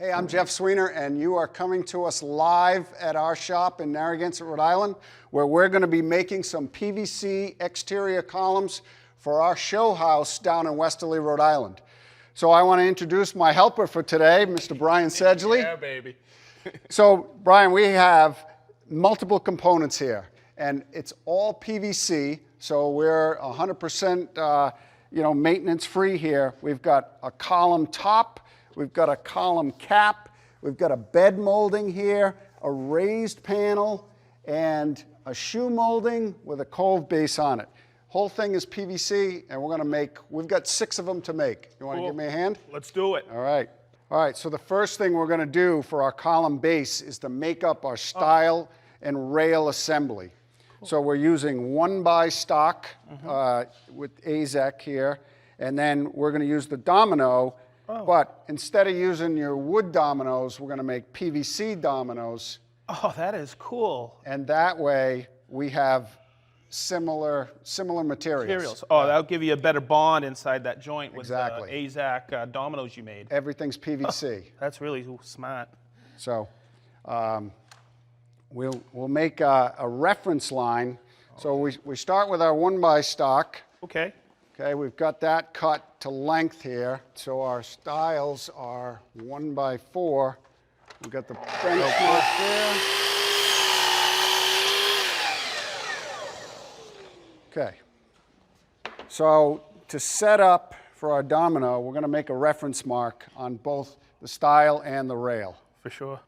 Hey, I'm Jeff Sweenor, and you are coming to us live at our shop in Narragansett, Rhode Island, where we're going to be making some PVC exterior columns for our show house down in Westerly, Rhode Island. So I want to introduce my helper for today, Mr. Brian Sedgeley. Yeah, baby. So, Brian, we have multiple components here, and it's all PVC, so we're 100% maintenance-free here. We've got a column top, we've got a column cap, we've got a bed molding here, a raised panel, and a shoe molding with a cove base on it. Whole thing is PVC, and we've got 6 of them to make. You want to give me a hand? Let's do it. All right. All right, so the first thing we're going to do for our column base is to make up our stile and rail assembly. Cool. So we're using 1x stock with AZEK here, and then we're going to use the domino, but instead of using your wood dominoes, we're going to make PVC dominoes. Oh, that is cool. And that way we have similar materials. Oh, that'll give you a better bond inside that joint with exactly. the AZEK dominoes you made. Everything's PVC. Oh, that's really smart. So we'll make a reference line. So we start with our 1x stock. Okay. Okay, we've got that cut to length here. So our stiles are 1x4. We've got the benchmark there. Okay, so to set up for our domino, we're going to make a reference mark on both the stile and the rail. For sure.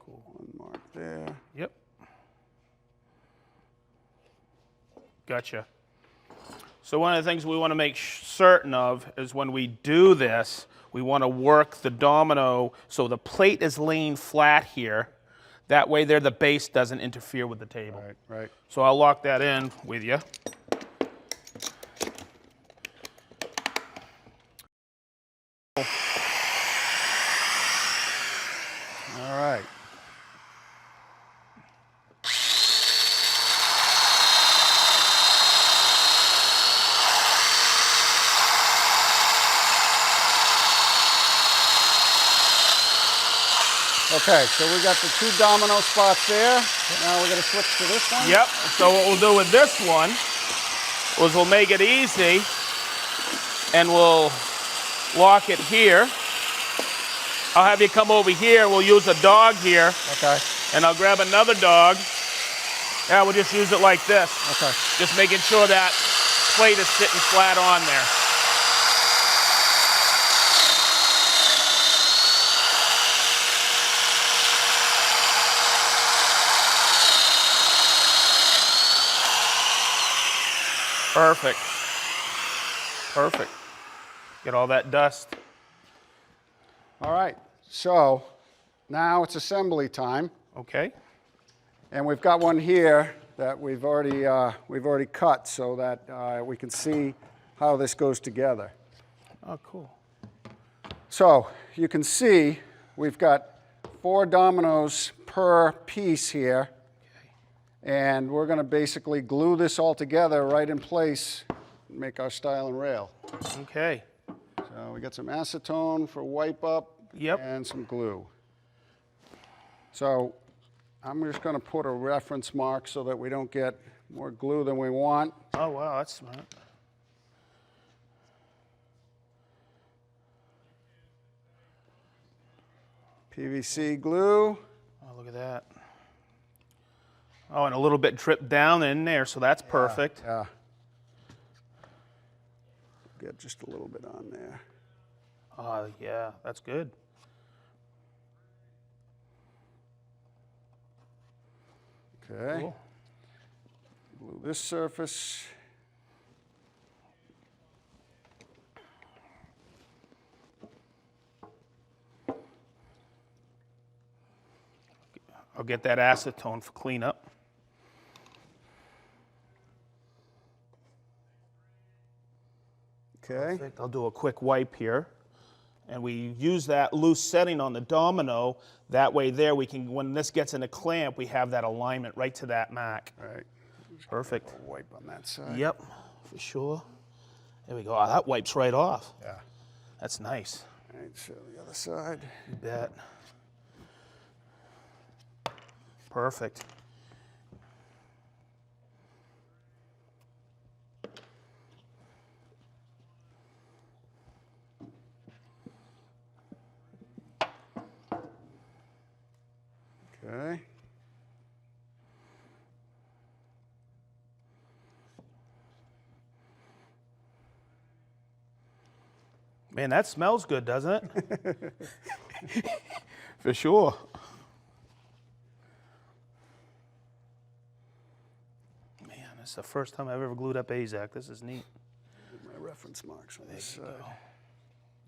Cool. One mark there. Yep. Gotcha. So one of the things we want to make certain of is when we do this, we want to work the domino so the plate is laying flat here. That way there the base doesn't interfere with the table. Right, right. So I'll lock that in with you. All right. Okay, so we got the 2 domino spots there. Now we're going to switch to this one. Yep, so what we'll do with this one is we'll make it easy and we'll lock it here. I'll have you come over here, we'll use a dog here. Okay. And I'll grab another dog. Yeah, we'll just use it like this. Okay. Just making sure that plate is sitting flat on there. Perfect. Perfect. Get all that dust. All right, so now it's assembly time. Okay. And we've got one here that we've already cut so that we can see how this goes together. Oh, cool. So you can see we've got 4 dominoes per piece here. And we're going to basically glue this all together right in place and make our stile and rail. Okay. So we got some acetone for wipe up and some glue. So I'm just going to put a reference mark so that we don't get more glue than we want. Oh, wow, that's smart. PVC glue. Oh, look at that. Oh, and a little bit dripped down in there, so that's perfect. Yeah. Get just a little bit on there. Oh, yeah, that's good. Okay. Cool. Glue this surface. I'll get that acetone for cleanup. Okay. Perfect. I'll do a quick wipe here. And we use that loose setting on the domino. That way there we can, when this gets in a clamp, we have that alignment right to that mark. All right. Perfect. Wipe on that side. Yep, for sure. There we go. Oh, that wipes right off. Yeah. That's nice. right, so the other side. You bet. Perfect. Okay. Man, that smells good, doesn't it? For sure. Man, this is the first time I've ever glued up AZAC. This is neat. My reference marks on this side.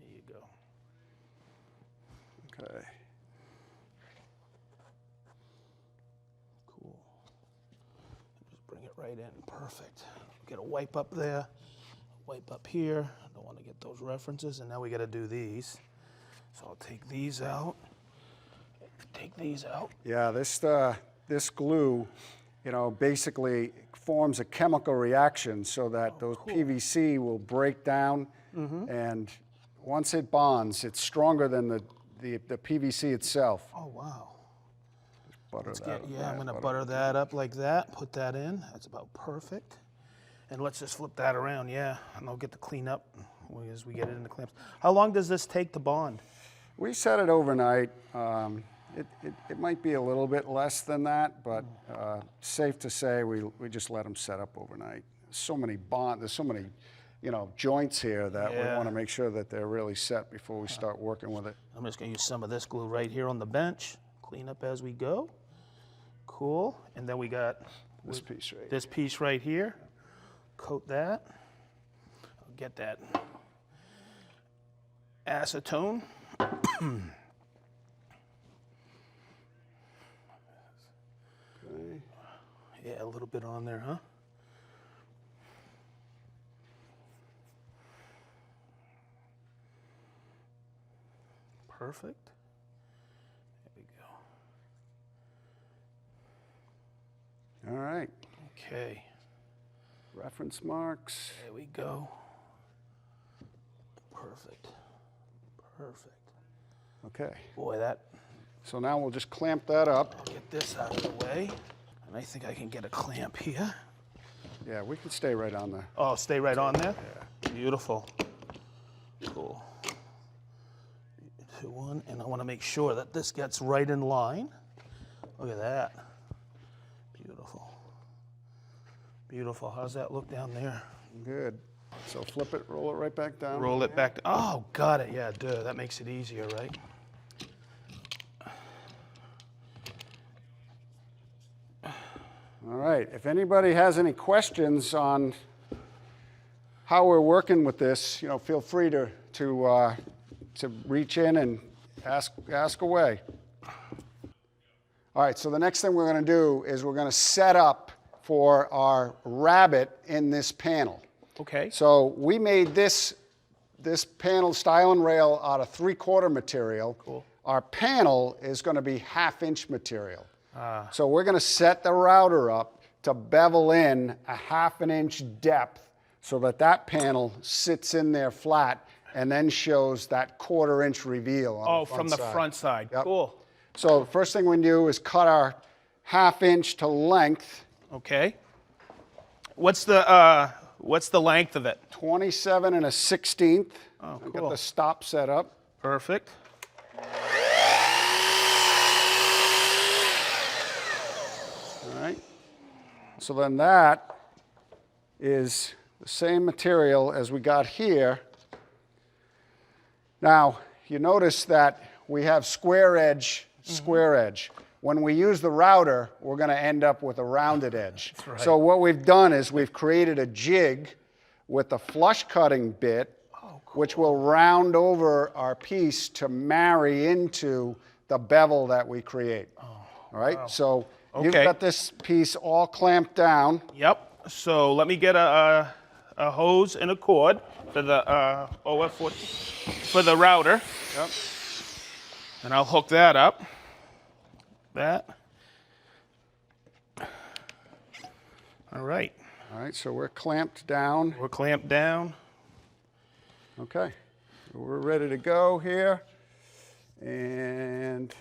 There you go. Okay. Cool. Just bring it right in. Perfect. Get a wipe up there, wipe up here. Don't want to get those references, and now we got to do these. So I'll take these out. Take these out. Yeah, this glue, you know, basically forms a chemical reaction so that those PVC will break down, and once it bonds, it's stronger than the PVC itself. Oh wow. Butter that. Yeah, I'm gonna butter that up like that. Put that in. That's about perfect. And let's just flip that around, yeah. And I'll get the clean up as we get it in the clamps. How long does this take to bond? We set it overnight. It might be a little bit less than that, but safe to say we just let them set up overnight. There's so many joints here that we want to make sure that they're really set before we start working with it. I'm just gonna use some of this glue right here on the bench. Clean up as we go. Cool. And then we got This piece right this piece right here. Coat that. I'll get that acetone. Okay. Yeah, a little bit on there, huh? Perfect. There we go. All right. Okay. Reference marks. There we go. Perfect. Perfect. Okay. Boy, that. So now we'll just clamp that up. I'll get this out of the way. And I think I can get a clamp here. Yeah, we can stay right on there. Oh, stay right on there? Yeah. Beautiful. Cool. 2, 1, and I want to make sure that this gets right in line. Look at that. Beautiful. Beautiful. How's that look down there? Good. So flip it, roll it right back down. Roll it back. Oh, got it. Yeah, duh. That makes it easier, right? All right. If anybody has any questions on how we're working with this, you know, feel free to reach in and ask away. All right. So the next thing we're going to do is we're going to set up for our rabbet in this panel. Okay. So we made this panel style and rail out of 3/4 material. Cool. Our panel is going to be 1/2 inch material. So we're going to set the router up to bevel in a 1/2 inch depth so that panel sits in there flat and then shows that 1/4 inch reveal on the front from the side. front side. Yep. Cool. So the first thing we do is cut our 1/2 inch to length. Okay. What's the length of it? 27 1/16. Oh, I've cool. got the stop set up. Perfect. All right. So then that is the same material as we got here. Now, you notice that we have square edge, square edge. When we use the router, we're going to end up with a rounded edge. That's right. So what we've done is we've created a jig with a flush cutting bit, which will round over our piece to marry into the bevel that we create. All right, so you've got this piece all clamped down. Yep. So let me get a hose and a cord for the OF40 for the router. Yep. And I'll hook that up. That. All right. All right, so we're clamped down. We're clamped down. Okay. We're ready to go here. And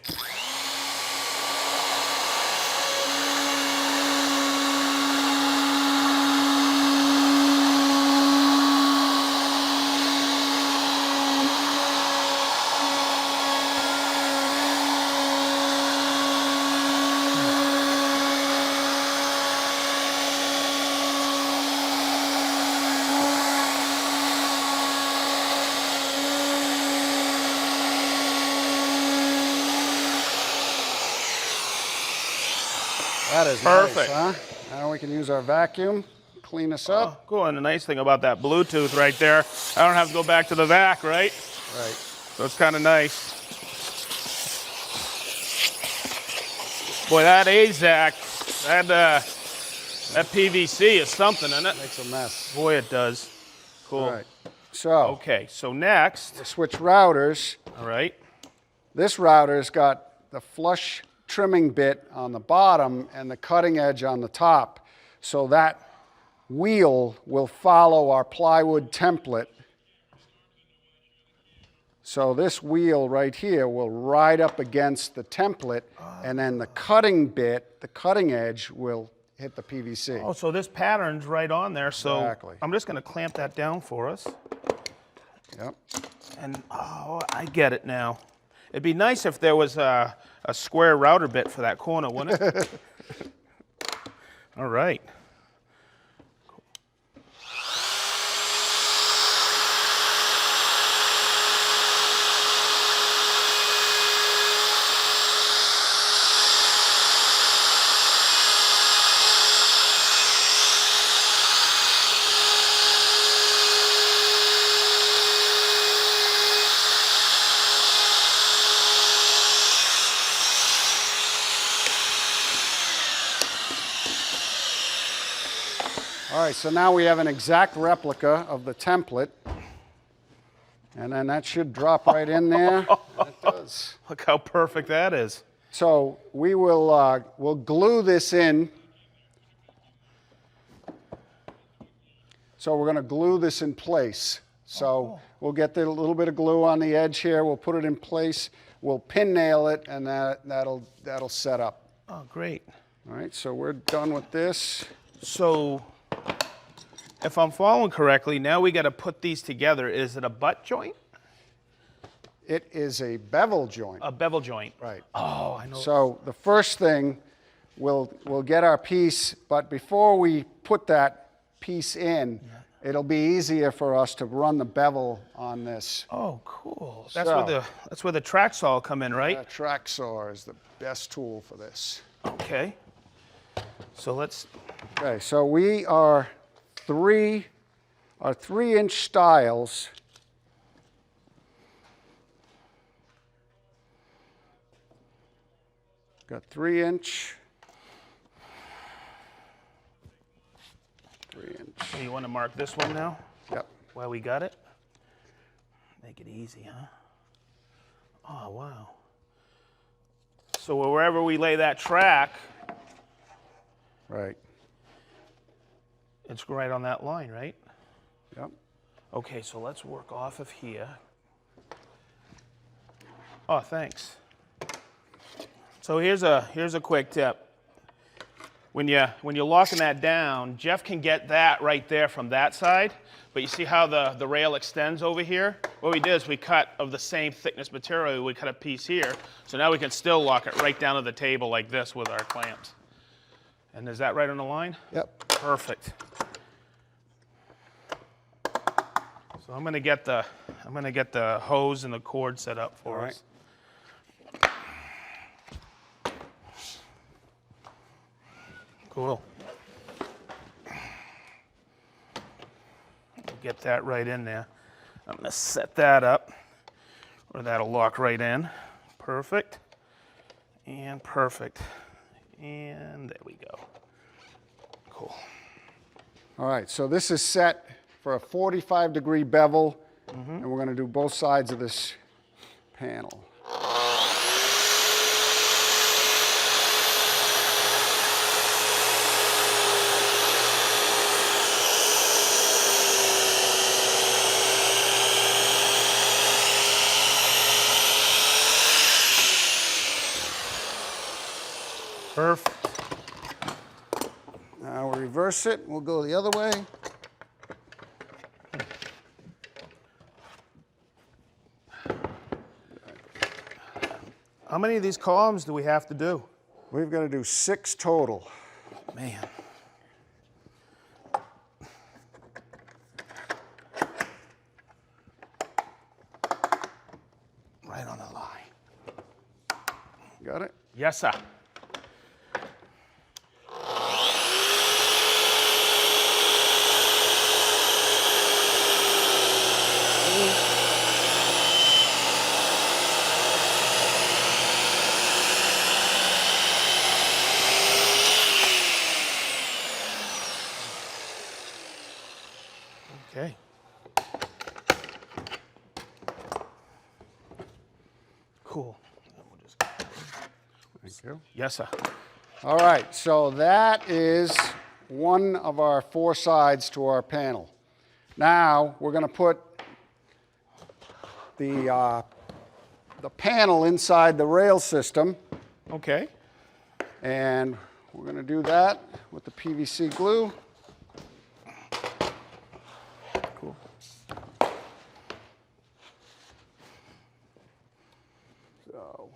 that is Perfect. nice, huh? Now we can use our vacuum, clean this up. Cool, and the nice thing about that Bluetooth right there, I don't have to go back to the vac, right? Right. So it's kind of nice. Boy, that AZAC, that PVC is something, isn't it? Makes a mess. Boy, it does. Cool. All right. So, Okay, so next, switch routers. all right. This router's got the flush trimming bit on the bottom and the cutting edge on the top. So that wheel will follow our plywood template. So this wheel right here will ride up against the template, and then the cutting bit, the cutting edge, will hit the PVC. Oh, so this pattern's right on there, so Exactly. I'm just gonna clamp that down for us. Yep. And, oh, I get it now. It'd be nice if there was a square router bit for that corner, wouldn't it? All right. All right, so now we have an exact replica of the template. And then that should drop right in there. It does. Look how perfect that is. So we will we'll glue this in. So we're going to glue this in place. So we'll get the little bit of glue on the edge here. We'll put it in place. We'll pin nail it, and that'll set up. Oh, great. All right, so we're done with this. So, if I'm following correctly, now we got to put these together. Is it a butt joint? It is a bevel joint. A bevel joint. Right. Oh, I know. So the first thing, we'll get our piece, but before we put that piece in, it'll be easier for us to run the bevel on this. Oh, cool. So- That's where the track saw will come in, right? That track saw is the best tool for this. Okay. So let's. Okay, so we are our 3-inch stiles. Got 3-inch. 3-inch. So you want to mark this one now? Yep. While we got it? Make it easy, huh? Oh, wow. So wherever we lay that track, Right. it's right on that line, right? Yep. Okay, so let's work off of here. Oh, thanks. So here's a quick tip. When you're locking that down, Jeff can get that right there from that side, but you see how the rail extends over here? What we did is we cut of the same thickness material, we cut a piece here, so now we can still lock it right down to the table like this with our clamps. And is that right on the line? Yep. Perfect. So I'm gonna get the hose and the cord set up for All right. us. Cool. Get that right in there. I'm gonna set that up, or that'll lock right in. Perfect. And perfect. And there we go. Cool. All right, so this is set for a 45-degree bevel, and we're going to do both sides of this panel. Perfect. Now we'll reverse it. We'll go the other way. How many of these columns do we have to do? We've got to do 6 total. Man. Right on the line. Got it? Yes, sir. Okay. Cool. We'll just... Thank you. Yes, sir. All right, so that is one of our 4 sides to our panel. Now we're going to put the panel inside the rail system, Okay. and we're going to do that with the PVC glue. Cool. So,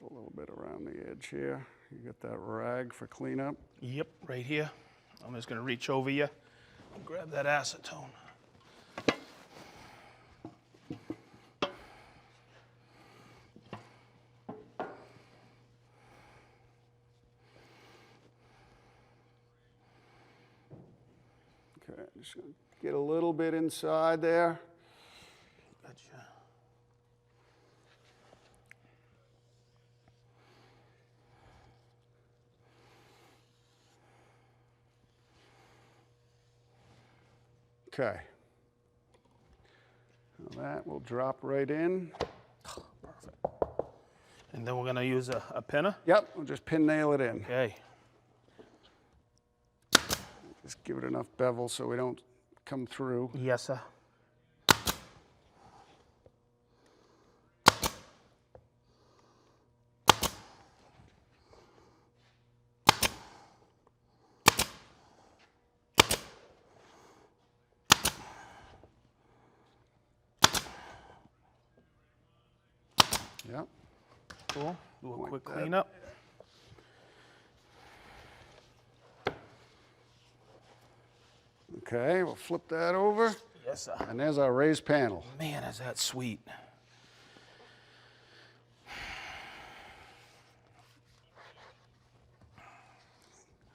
get a little bit around the edge here. You get that rag for cleanup. Yep, right here. I'm just going to reach over you and grab that acetone. Okay, just gonna get a little bit inside there. Gotcha. Okay. Now that will drop right in. Perfect. And then we're going to use a pinner? Yep, we'll just pin nail it in. Okay. Just give it enough bevel so we don't come through. Yes, sir. Yep. Cool. Do a Like quick that. cleanup. Okay, we'll flip that over. Yes, sir. And there's our raised panel. Man, is that sweet.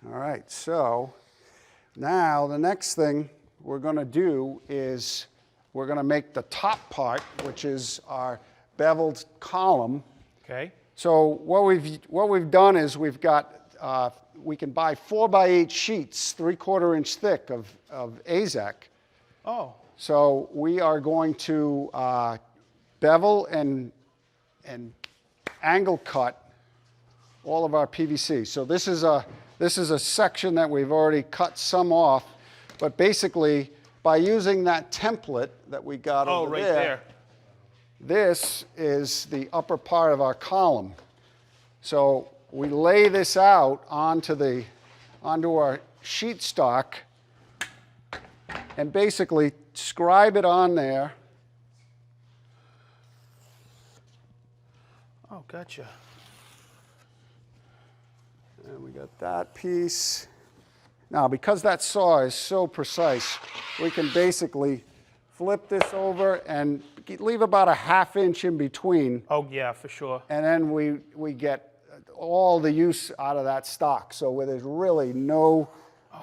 All right, so now the next thing we're going to do is we're going to make the top part, which is our beveled column. Okay. So what we've done is we've got we can buy 4x8 sheets, 3/4 inch thick of AZEK. Oh, So we are going to bevel and angle cut all of our PVC. So this is a section that we've already cut some off, but basically by using that template that we got over right there. this is the upper part of our column. So we lay this out onto our sheet stock and basically scribe it on there. Oh, gotcha. And we got that piece. Now, because that saw is so precise, we can basically flip this over and leave about a 1/2 inch in between. Oh, yeah, for sure. And then we get all the use out of that stock. So where there's really no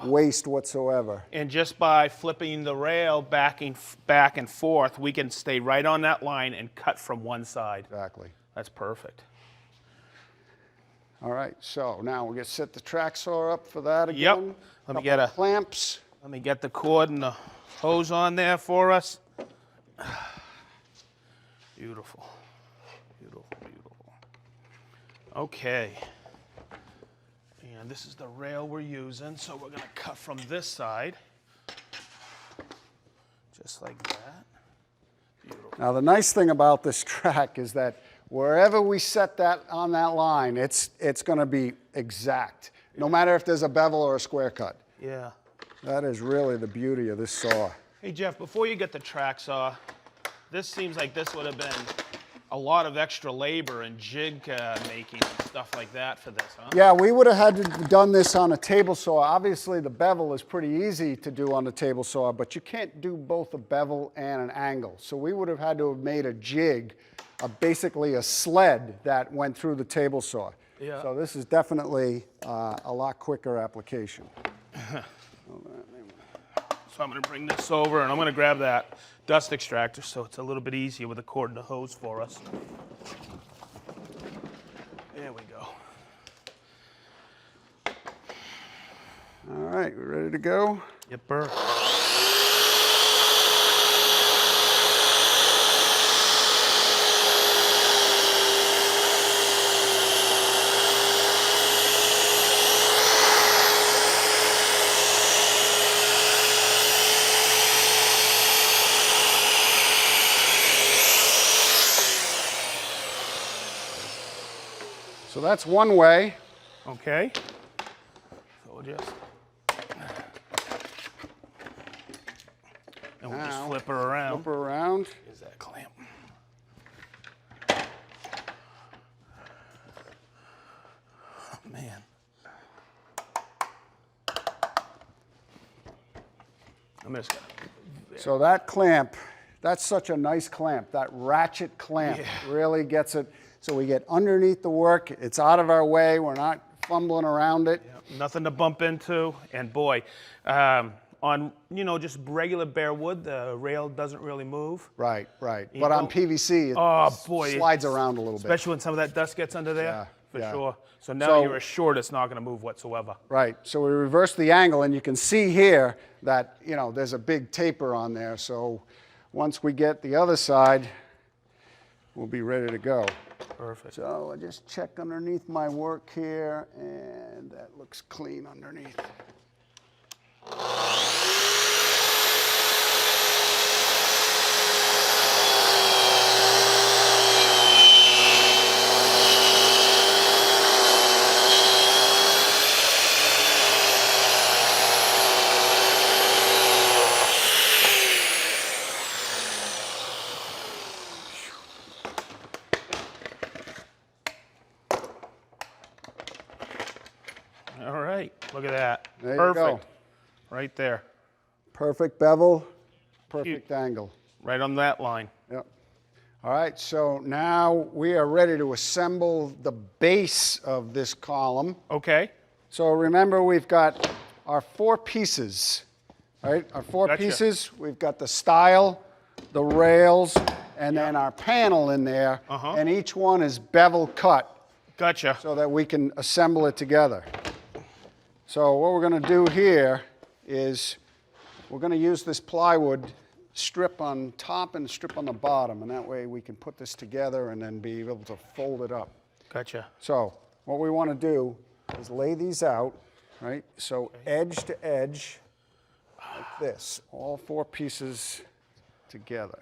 waste whatsoever. And just by flipping the rail back and forth, we can stay right on that line and cut from one side. Exactly. That's perfect. All right, so now we're going to set the track saw up for that again. Yep. Let me get a clamps. Let me get the cord and the hose on there for us. Beautiful. Beautiful, beautiful. Okay. And this is the rail we're using, so we're going to cut from this side. Just like that. Beautiful. Now the nice thing about this track is that wherever we set that on that line, it's going to be exact, no matter if there's a bevel or a square cut. Yeah. That is really the beauty of this saw. Hey Jeff, before you get the track saw, this seems like this would have been a lot of extra labor and jig making and stuff like that for this, huh? Yeah, we would have had to done this on a table saw. Obviously, the bevel is pretty easy to do on the table saw, but you can't do both a bevel and an angle. So we would have had to have made a jig, basically a sled that went through the table saw. Yeah. So this is definitely a lot quicker application. So I'm going to bring this over and I'm going to grab that dust extractor so it's a little bit easier with the cord and the hose for us. There we go. All right, we ready to go? Yep, sir. So that's one way. Okay. So we'll just, and we'll just flip her around. Flip her around. Here's that clamp. Oh, man. I'm just gonna. So that clamp, that's such a nice clamp. That ratchet clamp really gets it. So we get underneath the work. It's out of our way. We're not fumbling around it. Yep, nothing to bump into. And boy, on just regular bare wood, the rail doesn't really move. Right, right. But on PVC, it slides around a little bit. Especially when some of that dust gets under there. Yeah, for yeah. sure. So now you're assured it's not going to move whatsoever. Right. So we reverse the angle, and you can see here that there's a big taper on there. So once we get the other side, we'll be ready to go. Perfect. So I just check underneath my work here, and that looks clean underneath. All right, look at that. There Perfect. you go. Right there. Perfect bevel, perfect angle. Right on that line. Yep. All right, so now we are ready to assemble the base of this column. Okay. So remember, we've got our 4 pieces, right? Our 4 pieces, we've got the stile, the rails, and then our panel in there, and each one is bevel cut. Gotcha. So that we can assemble it together. So what we're going to do here is we're going to use this plywood strip on top and strip on the bottom, and that way we can put this together and then be able to fold it up. Gotcha. So what we want to do is lay these out, right? So edge to edge, like this, all 4 pieces together.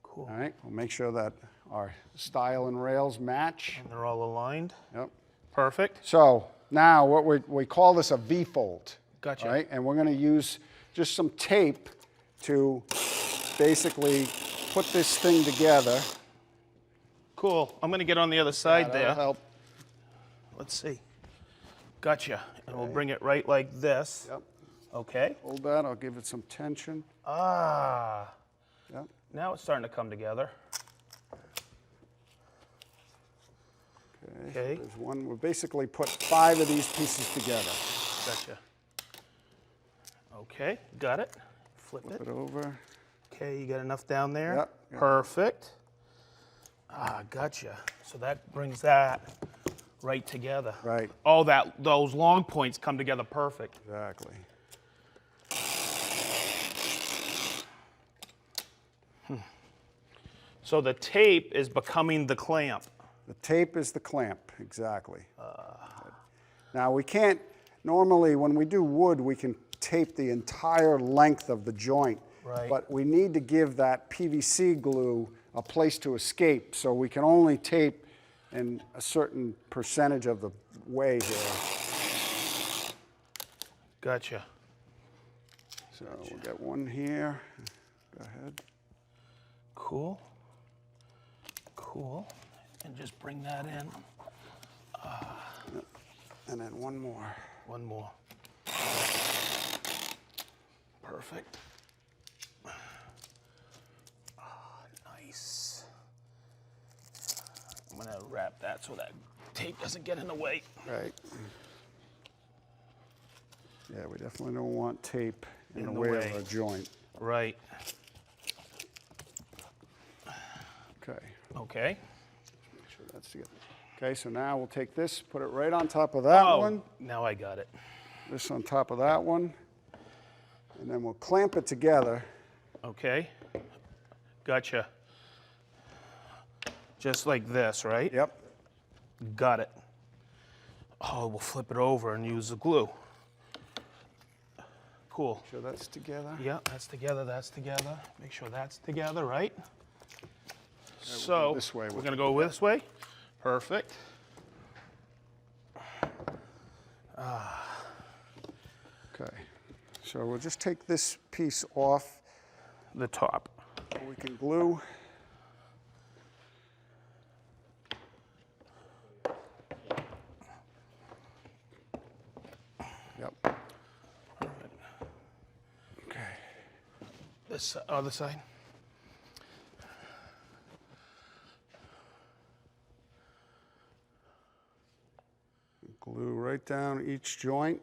Cool. All right, we'll make sure that our stile and rails match. And they're all aligned. Yep. Perfect. So now what we call this a V-fold. Gotcha. Right? And we're going to use just some tape to basically put this thing together. Cool. I'm going to get on the other side That'll there. help. Let's see. Gotcha. And we'll bring it right like this. Yep. Okay. Hold that. I'll give it some tension. Ah. Yep. Now it's starting to come together. Okay. There's one. We'll basically put 5 of these pieces together. Gotcha. Okay, got it. Flip Flip it. it over. Okay, you got enough down there? Yep. Perfect. Ah, gotcha. So that brings that right together. Right. All those long points come together perfect. Exactly. So the tape is becoming the clamp. The tape is the clamp, exactly. Now we can't, normally when we do wood, we can tape the entire length of the joint. Right. But we need to give that PVC glue a place to escape. So we can only tape in a certain percentage of the way here. Gotcha. So we'll get one here. Go ahead. Cool. Cool. And just bring that in. And then one more. One more. Perfect. Nice. I'm gonna wrap that so that tape doesn't get in the way. Right. Yeah, we definitely don't want tape in the way of a joint. Right. Okay. Okay. Make sure that's together. Okay, so now we'll take this, put it right on top of that one. Now I got it. This on top of that one. And then we'll clamp it together. Okay. Gotcha. Just like this, right? Yep. Got it. Oh, we'll flip it over and use the glue. Cool. Make sure that's together. Yeah, that's together, that's together. Make sure that's together, right? We'll So, go this way we're with gonna go this way. Perfect. Okay. So we'll just take this piece off The top. so we can glue. Yep. Okay. This other side. Glue right down each joint.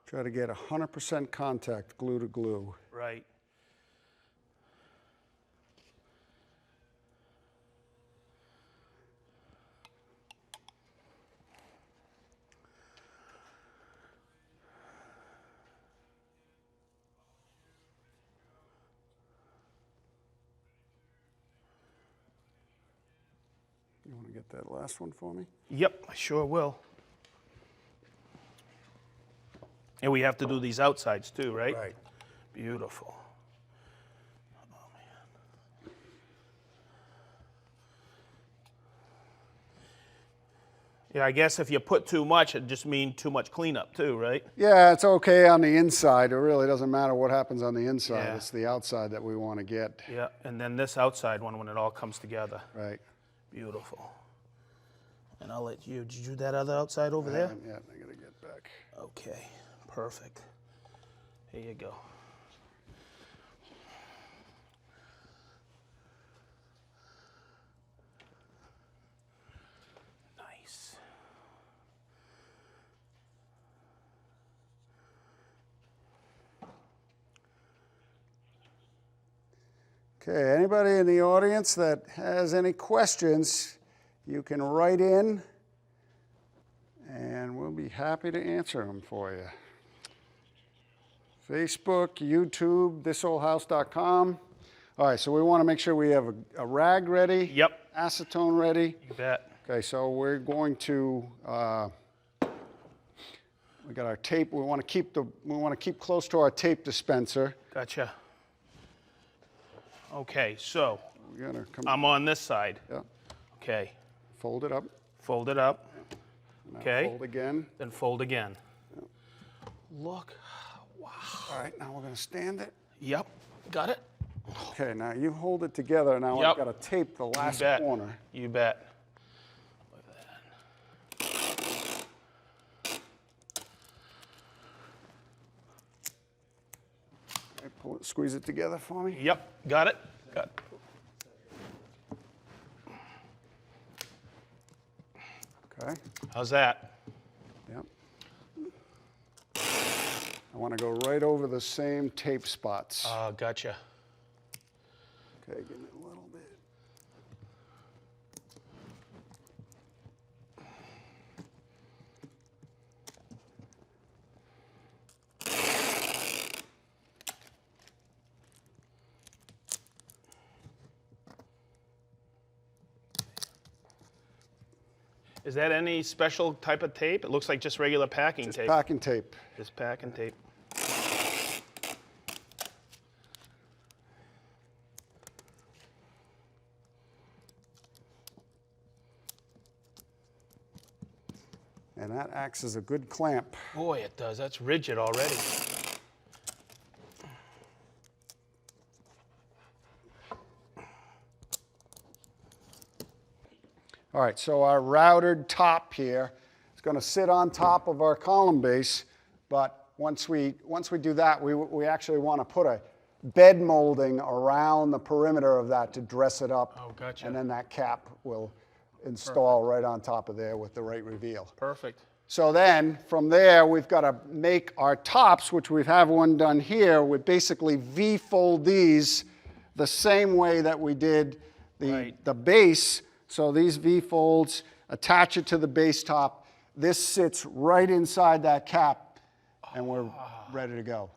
Try to get 100% contact, glue to glue. Right. You want to get that last one for me? Yep, I sure will. And we have to do these outsides too, right? Right. Beautiful. Oh, man. Yeah, I guess if you put too much, it just means too much cleanup too, right? Yeah, it's okay on the inside. It really doesn't matter what happens on the inside. Yeah. It's the outside that we want to get. Yeah, and then this outside one when it all comes together. Right. Beautiful. And I'll let you, did you do that other outside over there? Yeah, I got to get back. Okay, perfect. Here you go. Nice. Okay, anybody in the audience that has any questions, you can write in and we'll be happy to answer them for you. Facebook, YouTube, thisoldhouse.com. All right, so we want to make sure we have a rag ready. Yep. Acetone ready. You bet. Okay, so we're going to, we got our tape. We want to keep close to our tape dispenser. Gotcha. Okay, so We're gonna come. I'm on this side. Yeah. Okay, Fold it up. fold it up, Now Okay. Fold again. then fold again. Look, wow. All right, now we're going to stand it. Yep, got it? Okay, now you hold it together. Now Yep. I've got to tape the You last bet. corner. You bet. Look at that. Okay, pull it, squeeze it together for me. Yep, got it? Got it. Okay. How's that? Yep. I want to go right over the same tape spots. Gotcha. Okay, give me a little bit. Is that any special type of tape? It looks like just regular packing tape. Packing tape. Just packing tape. And that acts as a good clamp. Boy, it does. That's rigid already. All right, so our routed top here is going to sit on top of our column base, but once we do that, we actually want to put a bed molding around the perimeter of that to dress it up. Oh, gotcha. And then that cap will install right on top of there with the right reveal. Perfect. So then from there, we've got to make our tops, which we have one done here. We basically V-fold these the same way that we did the base. So these V-folds, attach it to the base top. This sits right inside that cap, and we're ready to go.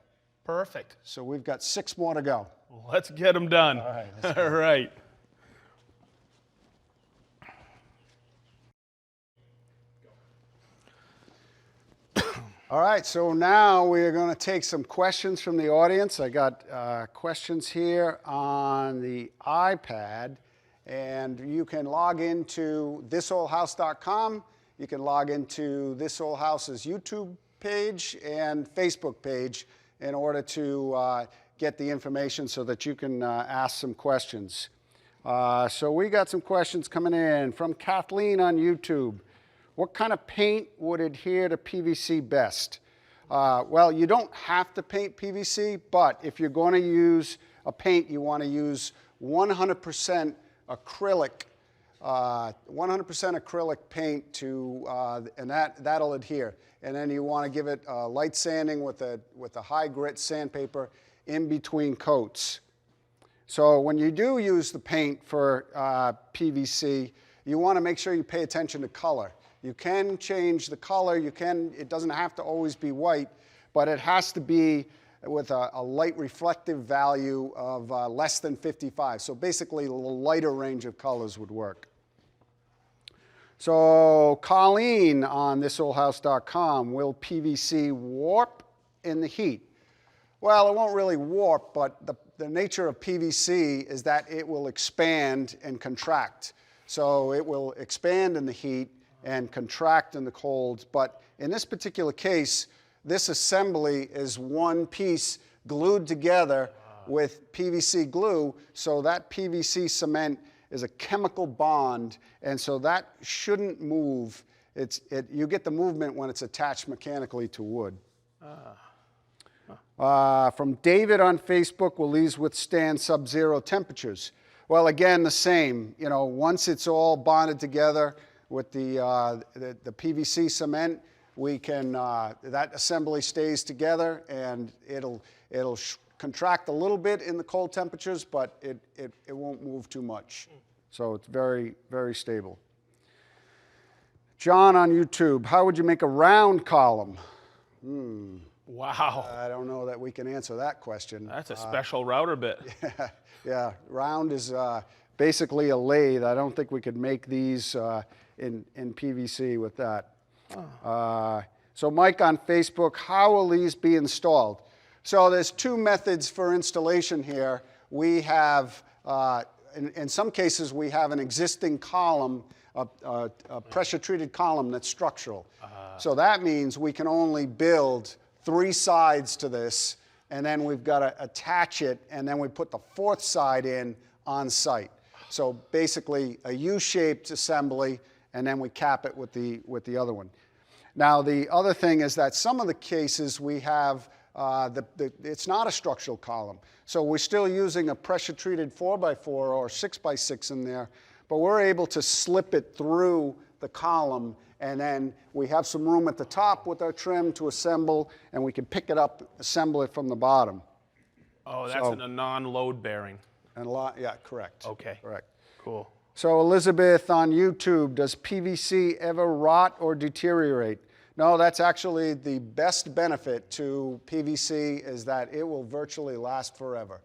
Perfect. So we've got 6 more to go. Let's get them done. All right. Let's go. All right. All right, so now we're going to take some questions from the audience. I got questions here on the iPad, and you can log into thisoldhouse.com. You can log into This Old House's YouTube page and Facebook page in order to get the information so that you can ask some questions. So we got some questions coming in from Kathleen on YouTube. What kind of paint would adhere to PVC best? Well, you don't have to paint PVC, but if you're going to use a paint, you want to use 100% acrylic, 100% acrylic paint and that'll adhere. And then you want to give it light sanding with a high grit sandpaper in between coats. So when you do use the paint for PVC, you want to make sure you pay attention to color. You can change the color, it doesn't have to always be white, but it has to be with a light reflective value of less than 55. So basically a lighter range of colors would work. So Colleen on thisoldhouse.com, will PVC warp in the heat? Well, it won't really warp, but the nature of PVC is that it will expand and contract. So it will expand in the heat and contract in the cold. But in this particular case, this assembly is one piece glued together with PVC glue. So that PVC cement is a chemical bond, and so that shouldn't move. You get the movement when it's attached mechanically to wood. From David on Facebook, will these withstand sub-zero temperatures? Well, again, the same. You know, once it's all bonded together with the PVC cement, we can that assembly stays together, and it'll contract a little bit in the cold temperatures, but it won't move too much. So it's very, very stable. John on YouTube, how would you make a round column? Wow. I don't know that we can answer that question. That's a special router bit. Yeah, round is basically a lathe. I don't think we could make these in PVC with that. So Mike on Facebook, how will these be installed? So there's 2 methods for installation here. We have, in some cases, we have an existing column, a pressure-treated column that's structural. So that means we can only build 3 sides to this, and then we've got to attach it, and then we put the 4th side in on site. So basically a U-shaped assembly, and then we cap it with the other one. Now the other thing is that some of the cases we have, it's not a structural column. So we're still using a pressure-treated 4x4 or 6x6 in there, but we're able to slip it through the column, and then we have some room at the top with our trim to assemble, and we can pick it up, assemble it from the bottom. Oh, that's in a non-load bearing. And yeah, correct. Okay. Correct. Cool. So Elizabeth on YouTube, does PVC ever rot or deteriorate? No, that's actually the best benefit to PVC, is that it will virtually last forever.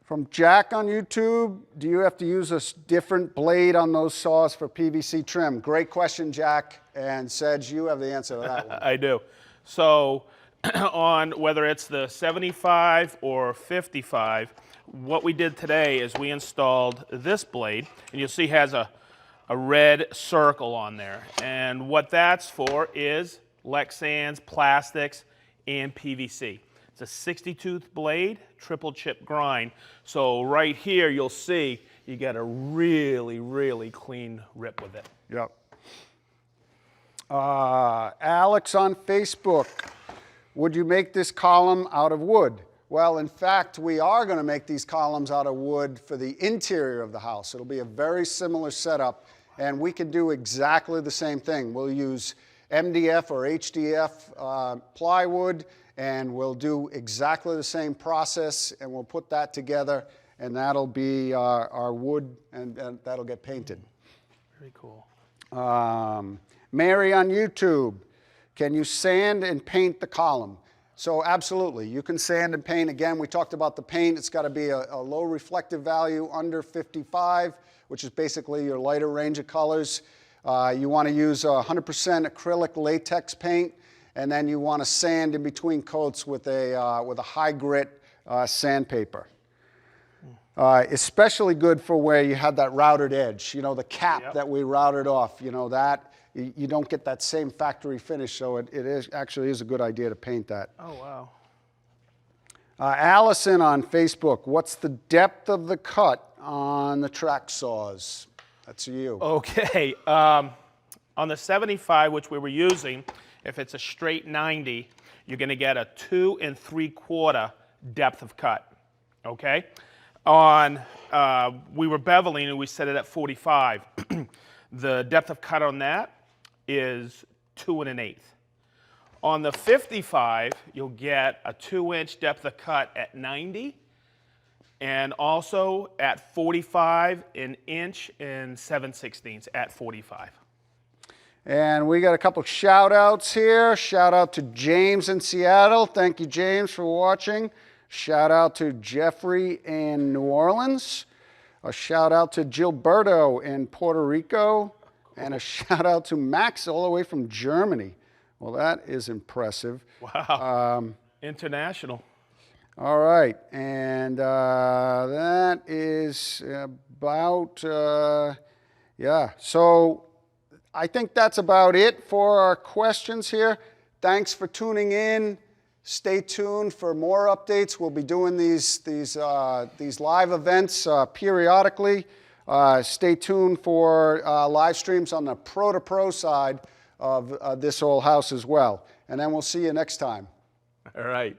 From Jack on YouTube, do you have to use a different blade on those saws for PVC trim? Great question, Jack. And Sedge, you have the answer to that one. I do. So on whether it's the 75 or 55, what we did today is we installed this blade, and you'll see has a a red circle on there. And what that's for is Lexans, plastics, and PVC. It's a 60-tooth blade, triple chip grind. So right here you'll see you get a really, really clean rip with it. Yep. Alex on Facebook, would you make this column out of wood? Well, in fact, we are going to make these columns out of wood for the interior of the house. It'll be a very similar setup, and we can do exactly the same thing. We'll use MDF or HDF plywood, and we'll do exactly the same process, and we'll put that together, and that'll be our wood, and that'll get painted. Very cool. Mary on YouTube, can you sand and paint the column? So absolutely, you can sand and paint. Again, we talked about the paint. It's got to be a low reflective value under 55, which is basically your lighter range of colors. You want to use 100% acrylic latex paint, and then you want to sand in between coats with a high grit sandpaper. Especially good for where you had that routed edge, you know, the cap that we routed off, you know, that you don't get that same factory finish, so it actually is a good idea to paint that. Oh, wow. Allison on Facebook, what's the depth of the cut on the track saws? That's you. Okay, on the 75, which we were using, if it's a straight 90, you're going to get a 2 3/4 depth of cut, okay? On, we were beveling and we set it at 45. The depth of cut on that is 2 1/8. On the 55, you'll get a 2-inch depth of cut at 90, and also at 45, an inch and 7/16 at 45. And we got a couple shout outs here. Shout out to James in Seattle. Thank you, James, for watching. Shout out to Jeffrey in New Orleans. A shout out to Gilberto in Puerto Rico. And a shout out to Max all the way from Germany. Well, that is impressive. Wow. International. All right. And that is about, yeah. So I think that's about it for our questions here. Thanks for tuning in. Stay tuned for more updates. We'll be doing these live events periodically. Stay tuned for live streams on the Pro2Pro side of this old house as well. And then we'll see you next time. All right.